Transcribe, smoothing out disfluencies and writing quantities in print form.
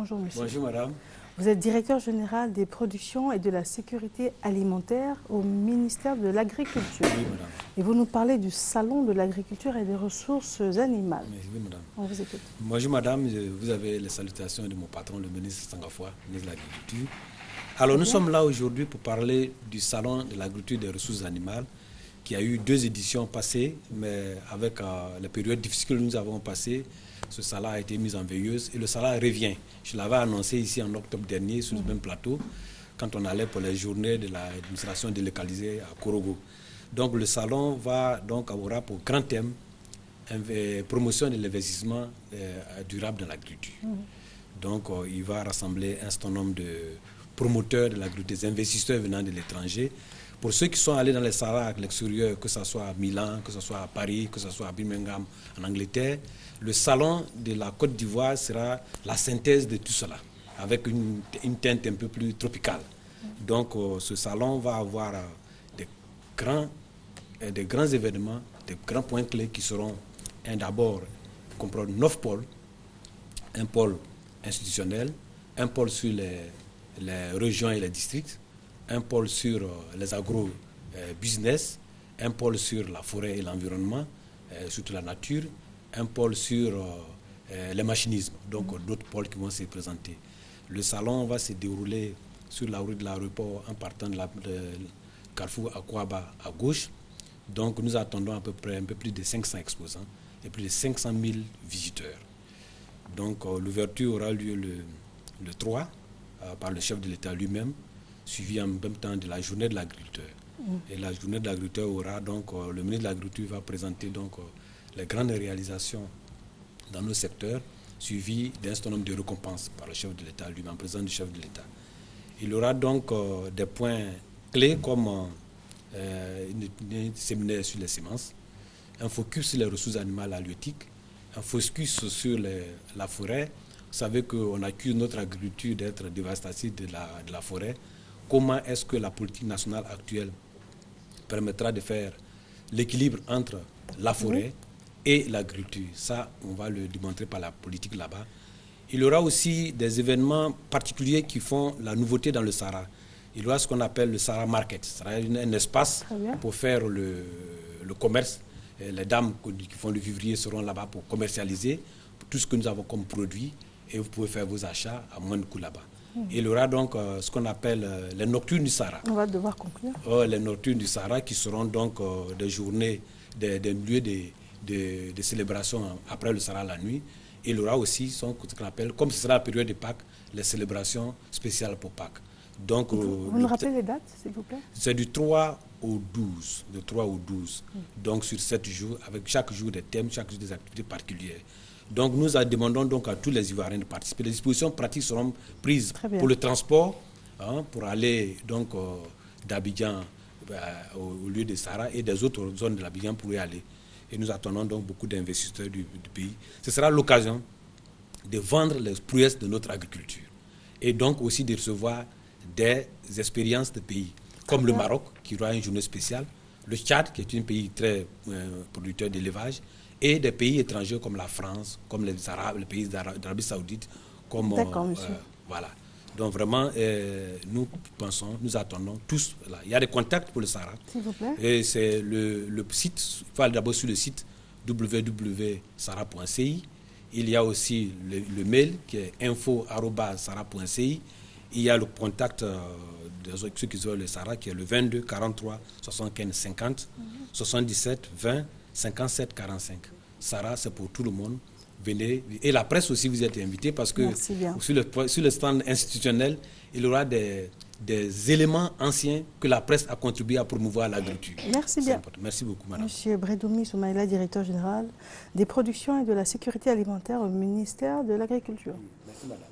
Bonjour monsieur. Bonjour madame. Vous êtes directeur général des productions et de la sécurité alimentaire au ministère de l'Agriculture. Oui madame. Et vous nous parlez du salon de l'agriculture et des ressources animales. Oui madame. On vous écoute. Bonjour madame, vous avez les salutations de mon patron, le ministre Sangafoua, ministre de l'Agriculture. Alors nous sommes là aujourd'hui pour parler du salon de l'agriculture et des ressources animales qui a eu 2 éditions passées, mais avec les périodes difficiles que nous avons passées, ce salon a été mis en veilleuse et le salon revient. Je l'avais annoncé ici en octobre dernier sur le même plateau, quand on allait pour les journées de l'administration délocalisée à Korogo. Donc le salon aura pour grand thème promotion de l'investissement durable dans l'agriculture. Donc il va rassembler un certain nombre de promoteurs de l'agriculture, des investisseurs venant de l'étranger. Pour ceux qui sont allés dans les salons à l'extérieur, que ce soit à Milan, que ce soit à Paris, que ce soit à Birmingham, en Angleterre, le salon de la Côte d'Ivoire sera la synthèse de tout cela, avec une teinte un peu plus tropicale. Donc ce salon va avoir des grands événements, des grands points clés qui seront d'abord comprendre 9 pôles, un pôle institutionnel, un pôle sur les régions et les districts, un pôle sur les agro-business, un pôle sur la forêt et l'environnement, surtout la nature, un pôle sur les machinismes, donc d'autres pôles qui vont se présenter. Le salon va se dérouler sur la route de l'aéroport en partant de Carrefour à Kouaba à gauche. Donc nous attendons à peu près un peu plus de 500 exposants et plus de 500 000 visiteurs. Donc l'ouverture aura lieu le 3 par le chef de l'État lui-même, suivi en même temps de la journée de l'agriculteur. Et la journée de l'agriculteur aura donc, le ministre de l'Agriculture va présenter donc les grandes réalisations dans nos secteurs, suivi d'un certain nombre de récompenses par le chef de l'État lui-même, président du chef de l'État. Il y aura donc des points clés comme un séminaire sur les semences, un focus sur les ressources animales halieutiques, un focus sur la forêt. Vous savez qu'on accuse notre agriculture d'être dévastatrice de la forêt. Comment est-ce que la politique nationale actuelle permettra de faire l'équilibre entre la forêt et l'agriculture? Ça, on va le démontrer par la politique là-bas. Il y aura aussi des événements particuliers qui font la nouveauté dans le Sahara. Il y aura ce qu'on appelle le Sahara Market. Ce sera un espace pour faire le commerce. Les dames qui font le vivrier seront là-bas pour commercialiser tout ce que nous avons comme produit et vous pouvez faire vos achats à moins de coût là-bas. Il y aura donc ce qu'on appelle les nocturnes du Sahara. On va devoir conclure. Les nocturnes du Sahara qui seront donc des journées, des lieux de célébration après le Sahara la nuit. Il y aura aussi ce qu'on appelle, comme ce sera la période de Pâques, les célébrations spéciales pour Pâques. Donc, vous nous rappelez les dates, s'il vous plaît? C'est du 3 au 12. De 3 au 12. Donc sur 7 jours, avec chaque jour des thèmes, chaque jour des activités particulières. Donc nous demandons donc à tous les Ivoiriens de participer. Les dispositions pratiques seront prises pour le transport, pour aller donc d'Abidjan au lieu de Sahara et des autres zones de l'Abidjan pour y aller. Et nous attendons donc beaucoup d'investisseurs du pays. Ce sera l'occasion de vendre les prouesses de notre agriculture et donc aussi de recevoir des expériences de pays comme le Maroc qui aura une journée spéciale, le Tchad qui est un pays très producteur d'élevage, et des pays étrangers comme la France, comme les Arabes, les pays d'Arabie Saoudite, comme voilà. Donc vraiment, nous attendons tous. Là. Il y a des contacts pour le Sahara. S'il vous plaît. Et c'est le site, il faut aller d'abord sur le site www.sahara.ci. Il y a aussi le mail qui est info@sahara.ci. Il y a le contact de ceux qui ont le Sahara qui est le 22 43 75 50 77 20 57 45. Sahara, c'est pour tout le monde. Venez. Et la presse aussi, vous êtes invités parce que sur le stand institutionnel, il y aura des éléments anciens que la presse a contribué à promouvoir l'agriculture. Merci bien. Merci beaucoup, madame. Monsieur Bredoumi Soumaïla, directeur général des productions et de la sécurité alimentaire au ministère de l'Agriculture. Merci, madame.